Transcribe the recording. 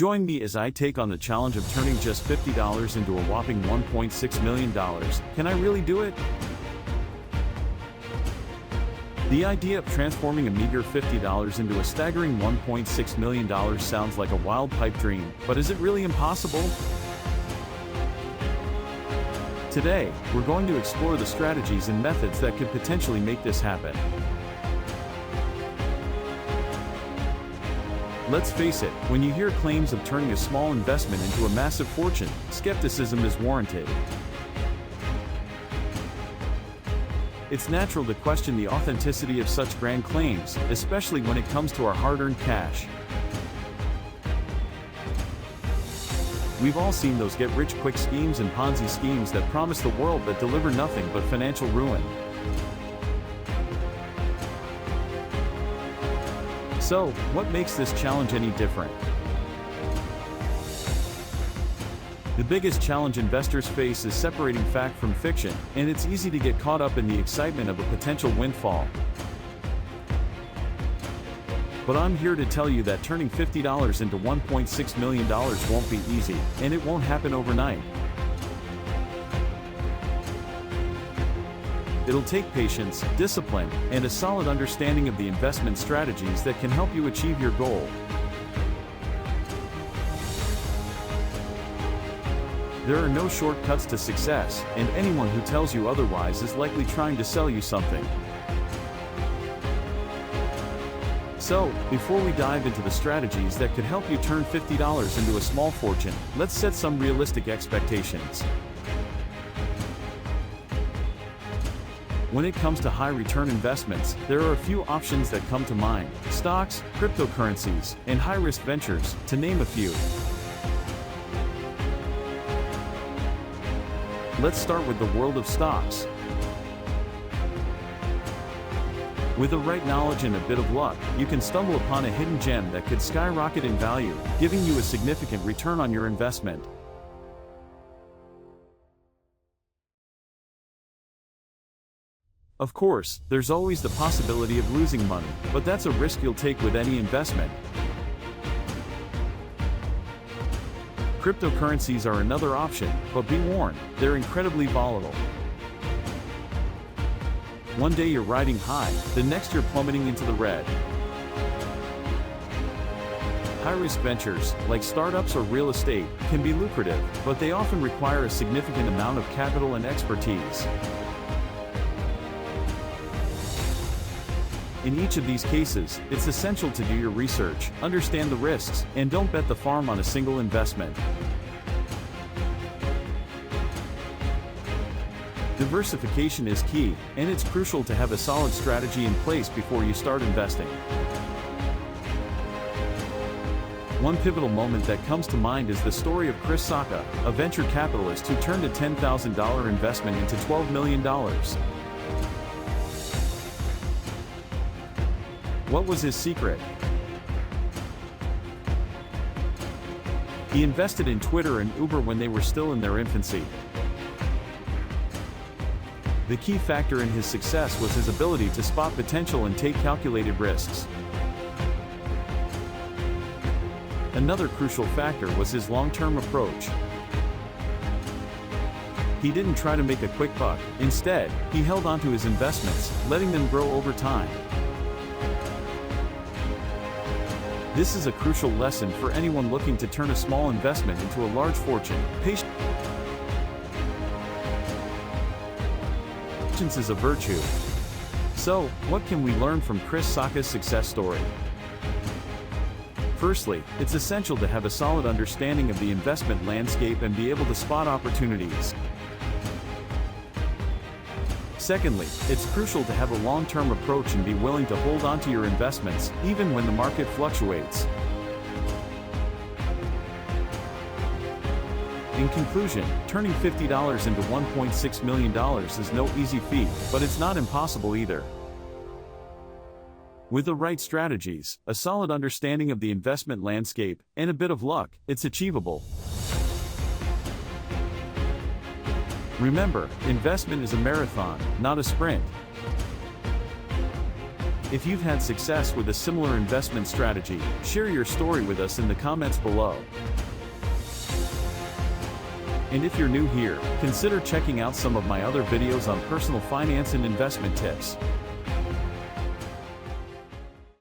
Join me as I take on the challenge of turning just $50 into a whopping $1.6 million. Can I really do it? The idea of transforming a meager $50 into a staggering $1.6 million sounds like a wild pipe dream, but is it really impossible? Today, we're going to explore the strategies and methods that could potentially make this happen. Let's face it, when you hear claims of turning a small investment into a massive fortune, skepticism is warranted. It's natural to question the authenticity of such grand claims, especially when it comes to our hard-earned cash. We've all seen those get-rich-quick schemes and Ponzi schemes that promise the world but deliver nothing but financial ruin. So, what makes this challenge any different? The biggest challenge investors face is separating fact from fiction, and it's easy to get caught up in the excitement of a potential windfall. But I'm here to tell you that turning $50 into $1.6 million won't be easy, and it won't happen overnight. It'll take patience, discipline, and a solid understanding of the investment strategies that can help you achieve your goal. There are no shortcuts to success, and anyone who tells you otherwise is likely trying to sell you something. So, before we dive into the strategies that could help you turn $50 into a small fortune, let's set some realistic expectations. When it comes to high-return investments, there are a few options that come to mind: stocks, cryptocurrencies, and high-risk ventures, to name a few. Let's start with the world of stocks. With the right knowledge and a bit of luck, you can stumble upon a hidden gem that could skyrocket in value, giving you a significant return on your investment. Of course, there's always the possibility of losing money, but that's a risk you'll take with any investment. Cryptocurrencies are another option, but be warned, they're incredibly volatile. One day you're riding high, the next you're plummeting into the red. High-risk ventures, like startups or real estate, can be lucrative, but they often require a significant amount of capital and expertise. In each of these cases, it's essential to do your research, understand the risks, and don't bet the farm on a single investment. Diversification is key, and it's crucial to have a solid strategy in place before you start investing. One pivotal moment that comes to mind is the story of Chris Sacca, a venture capitalist who turned a $10,000 investment into $12 million. What was his secret? He invested in Twitter and Uber when they were still in their infancy. The key factor in his success was his ability to spot potential and take calculated risks. Another crucial factor was his long-term approach. He didn't try to make a quick buck. Instead, he held onto his investments, letting them grow over time. This is a crucial lesson for anyone looking to turn a small investment into a large fortune. Patience is a virtue. So, what can we learn from Chris Sacca's success story? Firstly, it's essential to have a solid understanding of the investment landscape and be able to spot opportunities. Secondly, it's crucial to have a long-term approach and be willing to hold on to your investments, even when the market fluctuates. In conclusion, turning $50 into $1.6 million is no easy feat, but it's not impossible either. With the right strategies, a solid understanding of the investment landscape, and a bit of luck, it's achievable. Remember, investment is a marathon, not a sprint. If you've had success with a similar investment strategy, share your story with us in the comments below. And if you're new here, consider checking out some of my other videos on personal finance and investment tips.